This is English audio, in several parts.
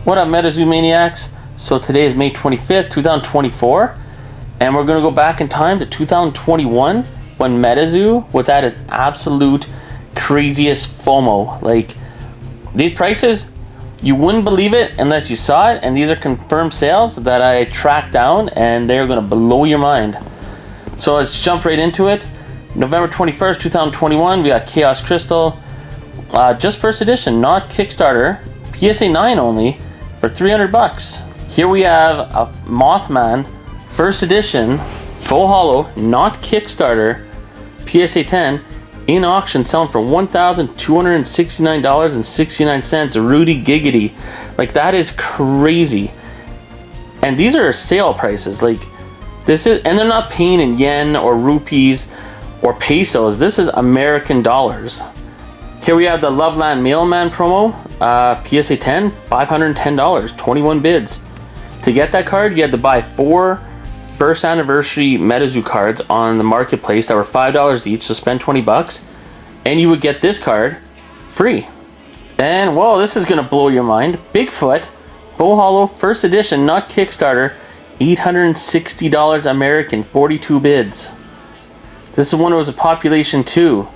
What up, MetaZoo Maniacs? So today is May 25th, 2024, and we're going to go back in time to 2021 when MetaZoo was at its absolute craziest FOMO. Like, these prices, you wouldn't believe it unless you saw it, and these are confirmed sales that I tracked down, and they're going to blow your mind. So let's jump right into it. November 21st, 2021, we got Chaos Crystal, just first edition, not Kickstarter, PSA 9 only, for 300 bucks. Here we have a Mothman first edition full hollow, not Kickstarter, PSA 10 in auction, selling for $1,269.69. Rudy giggity. Like, that is crazy. And these are sale prices. Like, this is, and they're not paying in yen or rupees or pesos. This is American dollars. Here we have the Loveland Mailman promo, PSA 10, $510, 21 bids. To get that card, you had to buy 4 first anniversary MetaZoo cards on the marketplace that were $5 each, so spend 20 bucks, and you would get this card free. And, well, this is going to blow your mind. Bigfoot, full hollow, first edition, not Kickstarter, $860 American, 42 bids. This is one that was a population 2.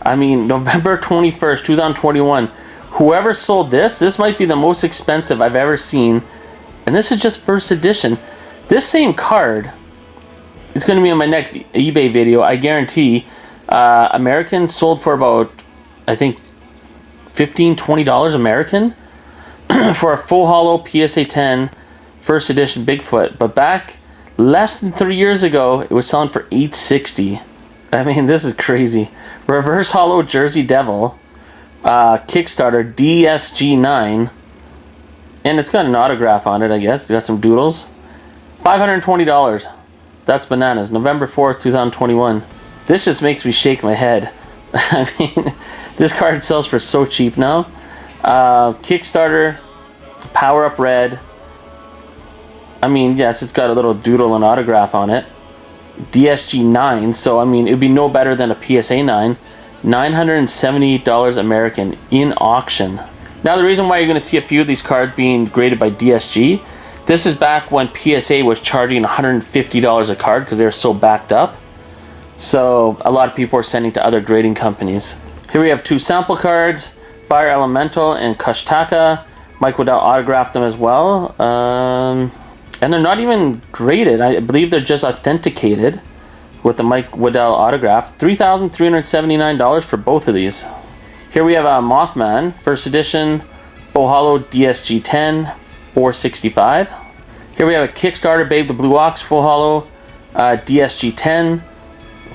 I mean, November 21st, 2021. Whoever sold this might be the most expensive I've ever seen. And this is just first edition. This same card, it's going to be in my next eBay video, I guarantee. American sold for about, I think, $15, $20 American for a full hollow PSA 10 first edition Bigfoot. But back less than 3 years ago, it was selling for $860. I mean, this is crazy. Reverse hollow Jersey Devil, Kickstarter DSG9, and it's got an autograph on it, I guess. It's got some doodles. $520. That's bananas. November 4th, 2021. This just makes me shake my head. I mean, this card sells for so cheap now. Kickstarter, Power Up Red. I mean, yes, it's got a little doodle and autograph on it. DSG 9, so I mean, it'd be no better than a PSA 9. $978 American in auction. Now, the reason why you're going to see a few of these cards being graded by DSG, this is back when PSA was charging $150 a card because they were so backed up. So a lot of people are sending to other grading companies. Here we have 2 sample cards, Fire Elemental and Kushtaka. Mike Waddell autographed them as well. And they're not even graded. I believe they're just authenticated with the Mike Waddell autograph. $3,379 for both of these. Here we have a Mothman, first edition, full hollow DSG 10, $465. Here we have a Kickstarter Babe the Blue Ox, full hollow DSG 10,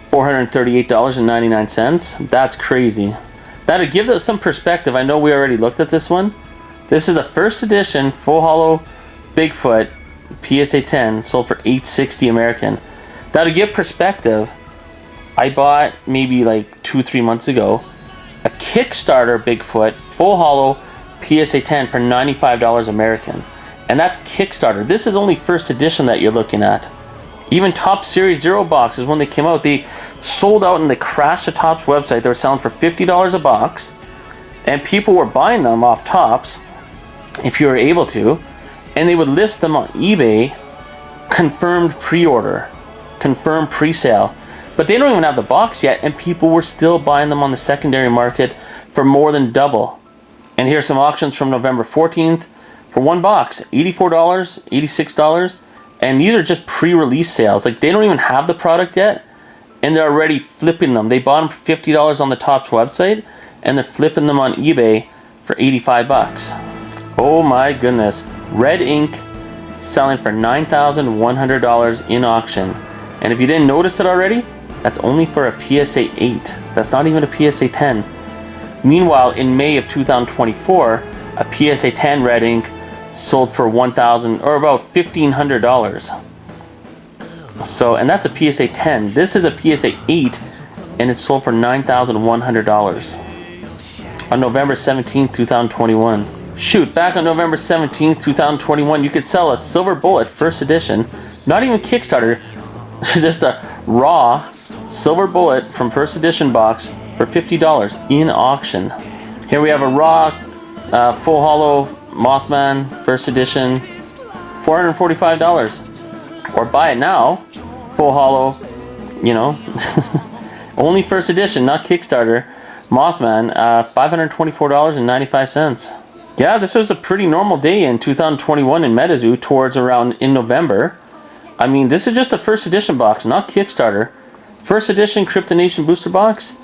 $438.99. That's crazy. Now, to give us some perspective, I know we already looked at this one. This is a first edition, full hollow Bigfoot, PSA 10, sold for $860 American. Now, to give perspective, I bought maybe like 2-3 months ago a Kickstarter Bigfoot full hollow PSA 10 for $95 American, and that's Kickstarter. This is only first edition that you're looking at. Even Top Series Zero boxes, when they came out, they sold out and they crashed the Topps website. They were selling for $50 a box, and people were buying them off Topps if you were able to. And they would list them on eBay, confirmed pre-order, confirmed pre-sale. But they don't even have the box yet, and people were still buying them on the secondary market for more than double. And here's some auctions from November 14th for one box, $84, $86. And these are just pre-release sales. Like, they don't even have the product yet, and they're already flipping them. They bought them for $50 on the Topps website, and they're flipping them on eBay for 85 bucks. Oh my goodness. Red ink selling for $9,100 in auction. And if you didn't notice it already, that's only for a PSA 8. That's not even a PSA 10. Meanwhile, in May of 2024, a PSA 10 red ink sold for $1,000 or about $1,500. So, and that's a PSA 10. This is a PSA 8, and it's sold for $9,100 on November 17th, 2021. Shoot, back on November 17th, 2021, you could sell a Silver Bullet first edition, not even Kickstarter, just a raw Silver Bullet from first edition box for $50 in auction. Here we have a raw full hollow Mothman first edition, $445. Or buy it now, full hollow, you know, only first edition, not Kickstarter. Mothman, $524.95. Yeah, this was a pretty normal day in 2021 in MetaZoo towards around in November. I mean, this is just a first edition box, not Kickstarter. First edition Crypto Nation booster box,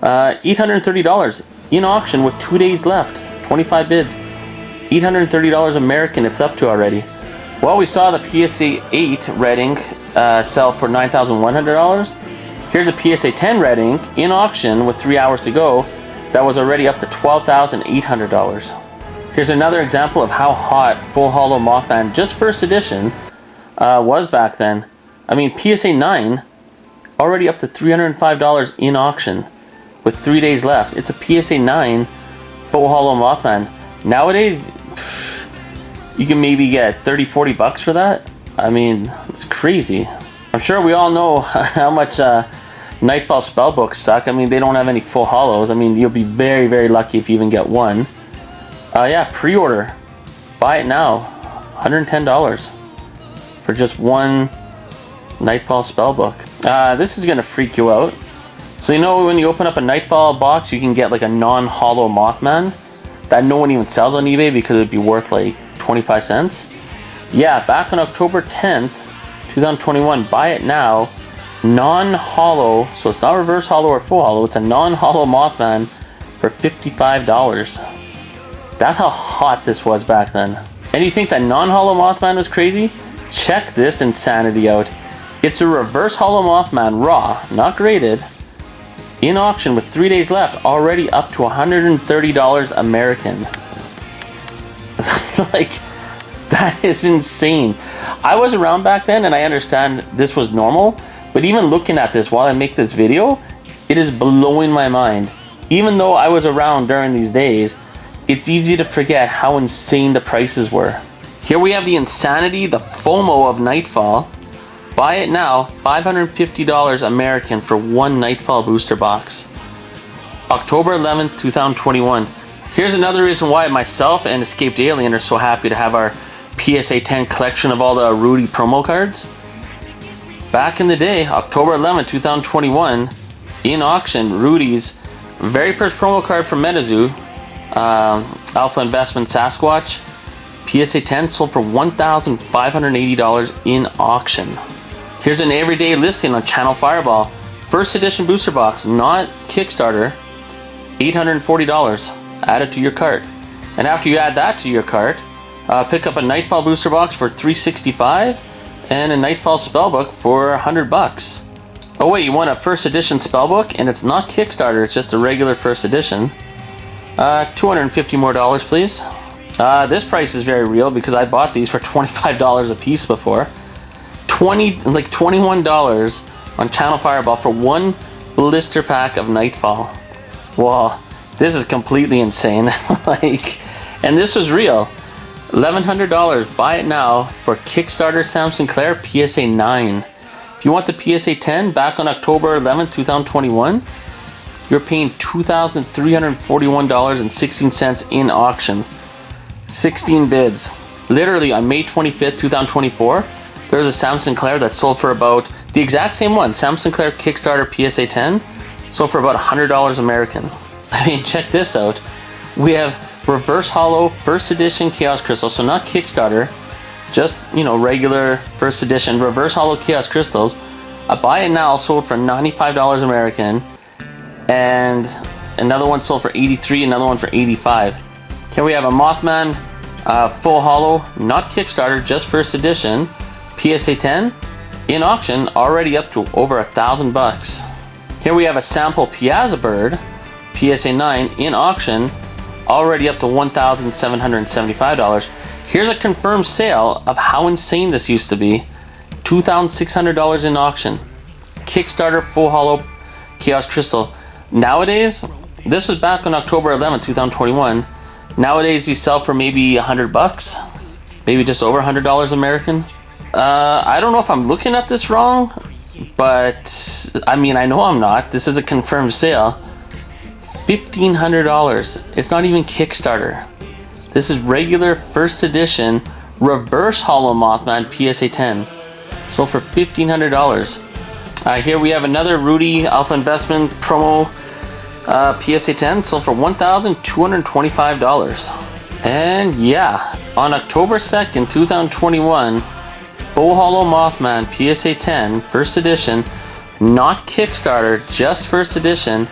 $830 in auction with 2 days left, 25 bids. $830 American it's up to already. Well, we saw the PSA 8 red ink sell for $9,100. Here's a PSA 10 red ink in auction with 3 hours to go. That was already up to $12,800. Here's another example of how hot full hollow Mothman, just first edition, was back then. I mean, PSA 9 already up to $305 in auction with 3 days left. It's a PSA 9 full hollow Mothman. Nowadays, you can maybe get 30-40 bucks for that. I mean, it's crazy. I'm sure we all know how much Nightfall spellbooks suck. I mean, they don't have any full hollows. I mean, you'll be very, very lucky if you even get one. Yeah, pre-order. Buy it now. $110 for just one Nightfall spellbook. This is gonna freak you out. So you know when you open up a Nightfall box, you can get like a non-hollow Mothman that no one even sells on eBay because it'd be worth like 25 cents. Yeah, back on October 10th, 2021, buy it now. Non-hollow, so it's not reverse hollow or full hollow, it's a non-hollow Mothman for $55. That's how hot this was back then. And you think that non-hollow Mothman was crazy? Check this insanity out. It's a reverse hollow Mothman, raw, not graded, in auction with 3 days left, already up to $130 American. Like, that is insane. I was around back then and I understand this was normal, but even looking at this while I make this video, it is blowing my mind. Even though I was around during these days, it's easy to forget how insane the prices were. Here we have the insanity, the FOMO of Nightfall. Buy it now, $550 American for one Nightfall booster box. October 11th, 2021. Here's another reason why myself and Escaped Alien are so happy to have our PSA 10 collection of all the Rudy promo cards. Back in the day, October 11th, 2021, in auction, Rudy's very first promo card from MetaZoo, Alpha Investment Sasquatch, PSA 10 sold for $1,580 in auction. Here's an everyday listing on Channel Fireball. First edition booster box, not Kickstarter, $840. Add it to your cart. And after you add that to your cart, pick up a Nightfall booster box for $365 and a Nightfall spellbook for 100 bucks. Oh wait, you want a first edition spellbook and it's not Kickstarter, it's just a regular first edition. $250 more, please. This price is very real because I bought these for $25 a piece before. $21 on Channel Fireball for one blister pack of Nightfall. Wow, this is completely insane. And this was real. $1,100. Buy it now for Kickstarter Sam Sinclair PSA 9. If you want the PSA 10 back on October 11th, 2021, you're paying $2,341.16 in auction. 16 bids. Literally on May 25th, 2024, there's a Sam Sinclair that sold for about the exact same one. Sam Sinclair Kickstarter PSA 10 sold for about $100 American. I mean, check this out. We have reverse hollow first edition Chaos Crystals, so not Kickstarter, just, you know, regular first edition reverse hollow Chaos Crystals. A buy it now sold for $95 American, and another one sold for $83, another one for $85. Here we have a Mothman full hollow, not Kickstarter, just first edition, PSA 10 in auction, already up to over $1,000. Here we have a sample Piazza Bird, PSA 9 in auction, already up to $1,775. Here's a confirmed sale of how insane this used to be. $2,600 in auction. Kickstarter full hollow Chaos Crystal. Nowadays, this was back on October 11th, 2021. Nowadays, these sell for maybe $100, maybe just over $100 American. I don't know if I'm looking at this wrong, but I mean, I know I'm not. This is a confirmed sale. $1,500. It's not even Kickstarter. This is regular first edition reverse hollow Mothman PSA 10. Sold for $1,500. Here we have another Rudy Alpha Investment promo PSA 10. Sold for $1,225. And yeah, on October 2nd, 2021, full hollow Mothman PSA 10 first edition, not Kickstarter, just first edition,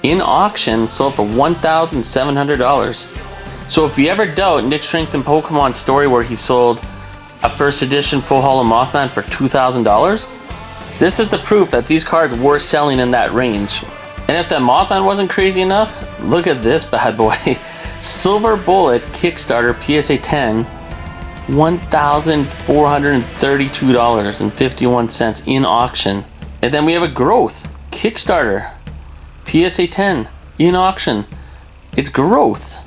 in auction, sold for $1,700. So if you ever doubt Nick Strength and Pokemon's story where he sold a first edition full hollow Mothman for $2,000, this is the proof that these cards were selling in that range. And if that Mothman wasn't crazy enough, look at this bad boy. Silver Bullet Kickstarter PSA 10, $1,432.51 in auction. And then we have a Growth Kickstarter PSA 10 in auction. It's Growth,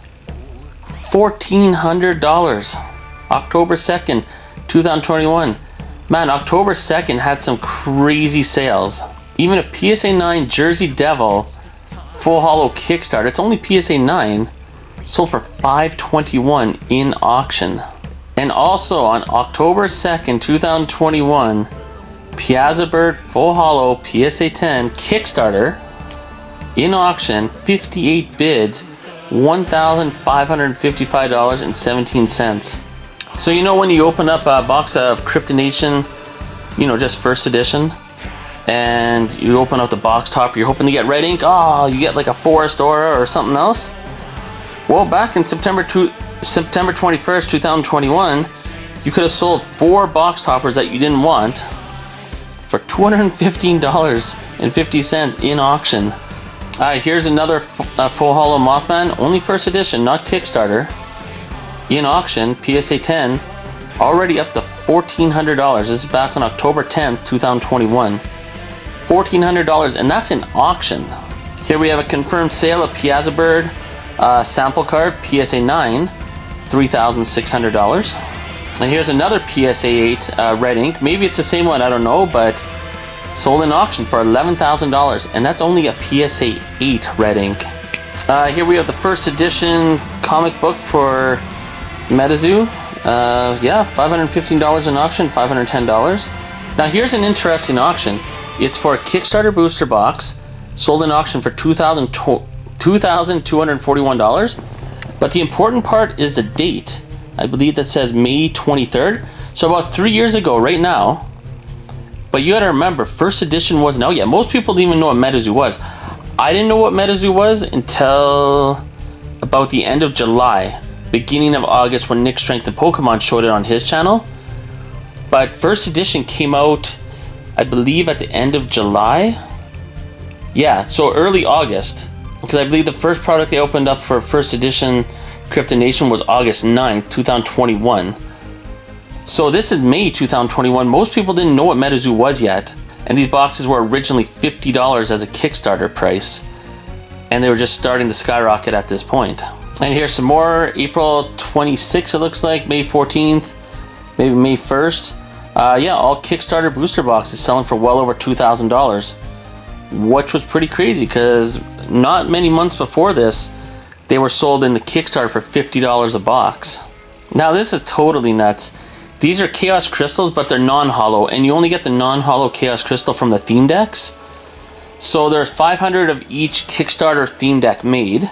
$1,400. October 2nd, 2021. Man, October 2nd had some crazy sales. Even a PSA 9 Jersey Devil full hollow Kickstarter, it's only PSA 9, sold for $521 in auction. And also on October 2nd, 2021, Piazza Bird full hollow PSA 10 Kickstarter in auction, 58 bids, $1,555.17. So you know when you open up a box of Kryptonation, you know, just first edition, and you open up the box top, you're hoping to get red ink, oh, you get like a Forest Aura or something else. Well, back in September 21st, 2021, you could have sold 4 box toppers that you didn't want for $215.50 in auction. Here's another full hollow Mothman, only first edition, not Kickstarter, in auction, PSA 10, already up to $1,400. This is back on October 10th, 2021. $1,400, and that's in auction. Here we have a confirmed sale of Piazza Bird sample card, PSA 9, $3,600. And here's another PSA 8 red ink. Maybe it's the same one, I don't know, but sold in auction for $11,000, and that's only a PSA 8 red ink. Here we have the first edition comic book for MetaZoo. Yeah, $515 in auction, $510. Now here's an interesting auction. It's for a Kickstarter booster box, sold in auction for $2,241. But the important part is the date. I believe that says May 23rd. So about 3 years ago, right now. But you gotta remember, first edition wasn't out yet. Most people didn't even know what MetaZoo was. I didn't know what MetaZoo was until about the end of July, beginning of August, when Nick Strength and Pokemon showed it on his channel. But first edition came out, I believe, at the end of July. Yeah, so early August. Because I believe the first product they opened up for first edition Kryptonation was August 9th, 2021. So this is May 2021. Most people didn't know what MetaZoo was yet. And these boxes were originally $50 as a Kickstarter price. And they were just starting to skyrocket at this point. And here's some more. April 26th, it looks like. May 14th. Maybe May 1st. Yeah, all Kickstarter booster boxes selling for well over $2,000. Which was pretty crazy because not many months before this, they were sold in the Kickstarter for $50 a box. Now this is totally nuts. These are Chaos Crystals, but they're non-hollow, and you only get the non-hollow Chaos Crystal from the theme decks. So there's 500 of each Kickstarter theme deck made,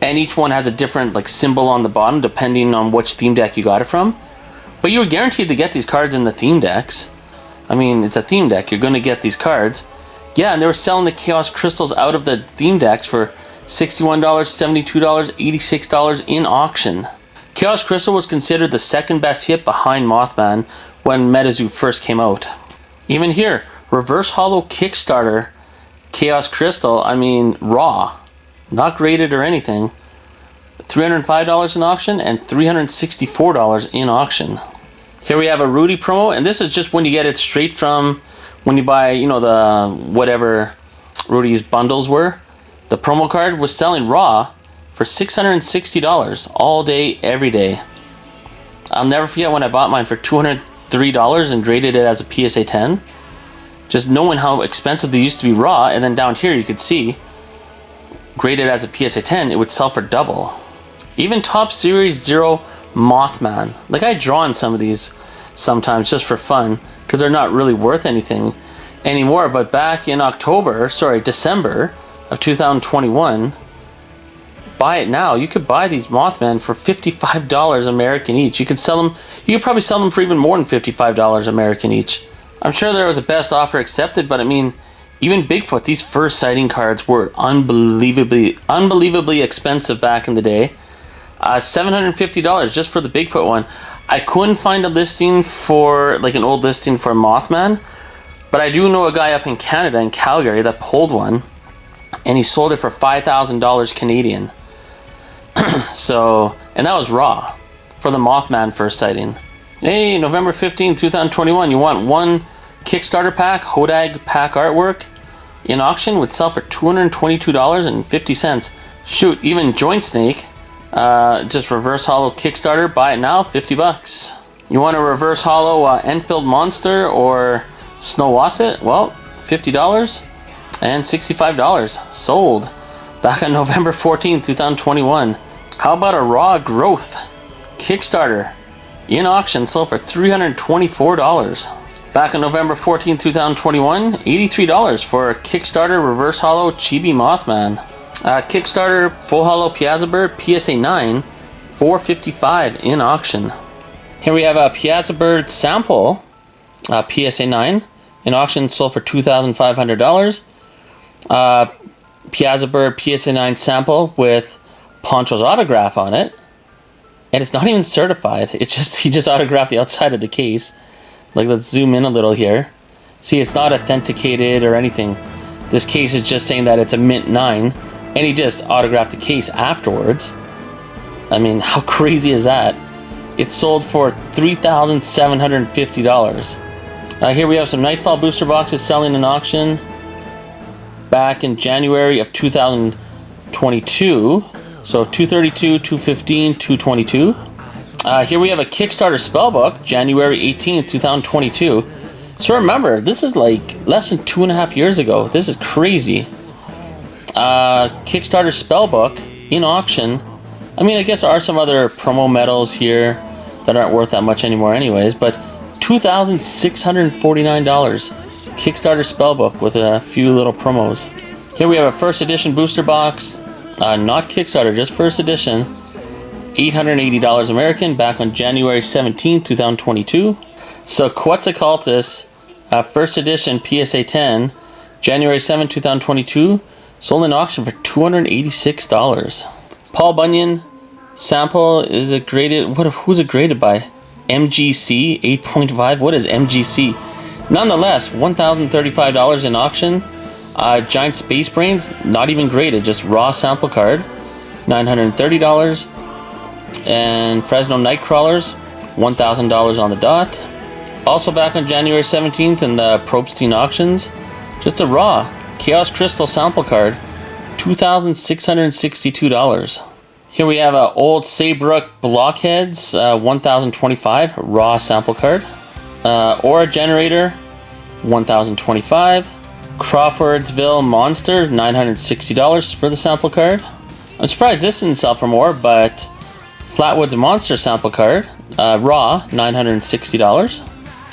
and each one has a different like symbol on the bottom depending on which theme deck you got it from. But you were guaranteed to get these cards in the theme decks. I mean, it's a theme deck, you're going to get these cards. Yeah, and they were selling the Chaos Crystals out of the theme decks for $61, $72, $86 in auction. Chaos Crystal was considered the second best hit behind Mothman when MetaZoo first came out. Even here, reverse hollow Kickstarter Chaos Crystal, I mean raw, not graded or anything, $305 in auction and $364 in auction. Here we have a Rudy promo, and this is just when you get it straight from when you buy, you know, the whatever Rudy's bundles were. The promo card was selling raw for $660 all day, every day. I'll never forget when I bought mine for $203 and graded it as a PSA 10. Just knowing how expensive they used to be raw, and then down here you could see, graded as a PSA 10, it would sell for double. Even Top Series 0 Mothman. Like, I draw on some of these sometimes just for fun, because they're not really worth anything anymore. But back in December of 2021, buy it now. You could buy these Mothman for $55 American each. You could probably sell them for even more than $55 American each. I'm sure there was a best offer accepted, but I mean, even Bigfoot, these first sighting cards were unbelievably expensive back in the day. $750 just for the Bigfoot one. I couldn't find a listing for, like, an old listing for Mothman, but I do know a guy up in Canada, in Calgary, that pulled one, and he sold it for $5,000 Canadian. So, and that was raw for the Mothman first sighting. Hey, November 15, 2021, you want one Kickstarter pack, Hodag pack artwork in auction, would sell for $222.50. Shoot, even Joint Snake, just reverse hollow Kickstarter, buy it now, $50. You want a reverse hollow Enfield Monster or Snow Wasset? Well, $50 and $65 sold back on November 14, 2021. How about a Raw Growth Kickstarter in auction, sold for $324 back on November 14, 2021. $83 for a Kickstarter reverse hollow Chibi Mothman. Kickstarter full hollow Piazza Bird PSA 9, $455 in auction. Here we have a Piazza Bird sample PSA 9 in auction, sold for $2,500. Piazza Bird PSA 9 sample with Poncho's autograph on it, and it's not even certified. It's just, he just autographed the outside of the case. Like, let's zoom in a little here. See, it's not authenticated or anything. This case is just saying that it's a mint 9, and he just autographed the case afterwards. I mean, how crazy is that? It sold for $3,750. Here we have some Nightfall booster boxes selling in auction back in January of 2022. So 232, 215, 222. Here we have a Kickstarter spellbook, January 18th, 2022. So remember, this is like less than 2.5 years ago. This is crazy. Kickstarter spellbook in auction. I mean, I guess there are some other promo medals here that aren't worth that much anymore anyways, but $2,649 Kickstarter spellbook with a few little promos. Here we have a first edition booster box, not Kickstarter, just first edition, $880 American, back on January 17, 2022. So Quetzalcoatlus, first edition PSA 10, January 7, 2022, sold in auction for $286. Paul Bunyan sample, is it graded? Who's it graded by? MGC 8.5. What is MGC? Nonetheless, $1,035 in auction. Giant Space Brains, not even graded, just raw sample card, $930. And Fresno Nightcrawlers, $1,000 on the dot. Also back on January 17th in the Probstein auctions, just a raw Chaos Crystal sample card, $2,662. Here we have an old Saybrook Blockheads, $1,025, raw sample card. Aura Generator, $1,025. Crawfordsville Monster, $960 for the sample card. I'm surprised this didn't sell for more, but Flatwoods Monster sample card, raw, $960.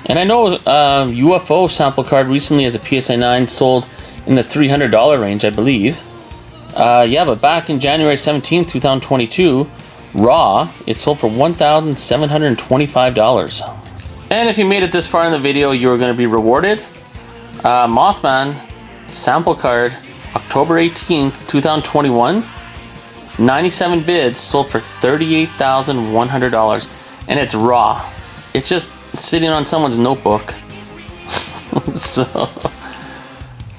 And I know UFO sample card recently as a PSA 9 sold in the $300 range, I believe. Yeah, but back in January 17, 2022, raw, it sold for $1,725. And if you made it this far in the video, you are going to be rewarded. Mothman sample card, October 18th, 2021. 97 bids, sold for $38,100. And it's raw. It's just sitting on someone's notebook. So,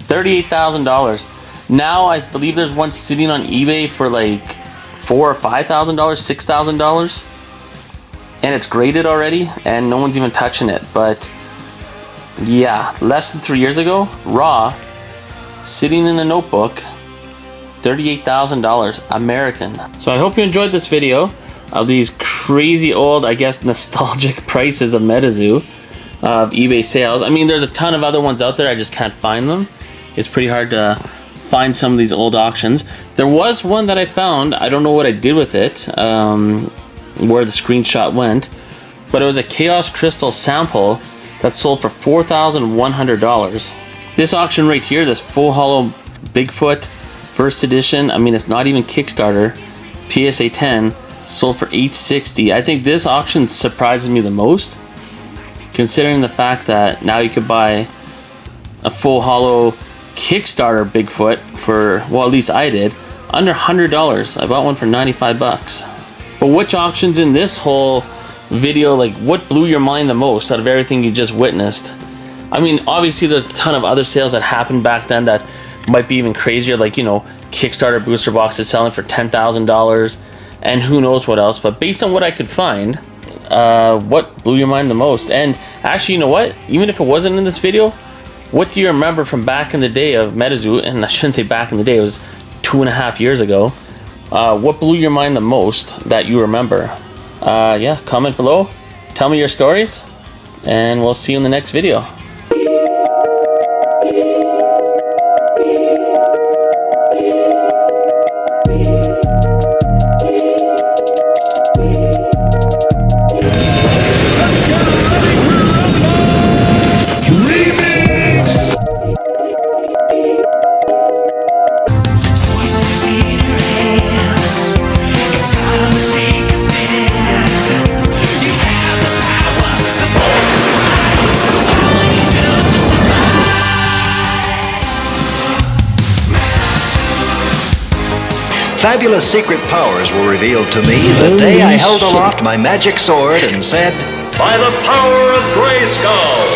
$38,000. Now I believe there's one sitting on eBay for like $4,000 or $5,000, $6,000. And it's graded already, and no one's even touching it. But yeah, less than 3 years ago, raw, sitting in a notebook, $38,000 American. So I hope you enjoyed this video of these crazy old, I guess, nostalgic prices of MetaZoo, of eBay sales. I mean, there's a ton of other ones out there, I just can't find them. It's pretty hard to find some of these old auctions. There was one that I found. I don't know what I did with it, where the screenshot went, but it was a Chaos Crystal sample that sold for $4,100. This auction right here, this full hollow Bigfoot first edition, I mean, it's not even Kickstarter, PSA 10, sold for $860. I think this auction surprises me the most, considering the fact that now you could buy a full hollow Kickstarter Bigfoot for, well, at least I did, under $100. I bought one for 95 bucks. But which auctions in this whole video, like, what blew your mind the most out of everything you just witnessed? I mean, obviously there's a ton of other sales that happened back then that might be even crazier, like, you know, Kickstarter booster boxes selling for $10,000 and who knows what else. But based on what I could find, what blew your mind the most? And actually, you know what, even if it wasn't in this video, what do you remember from back in the day of MetaZoo? And I shouldn't say back in the day, it was 2.5 years ago. What blew your mind the most that you remember? Yeah, comment below, tell me your stories, and we'll see you in the next video. Fabulous secret powers were revealed to me the day I held aloft my magic sword and said, "By the power of Grayskull!"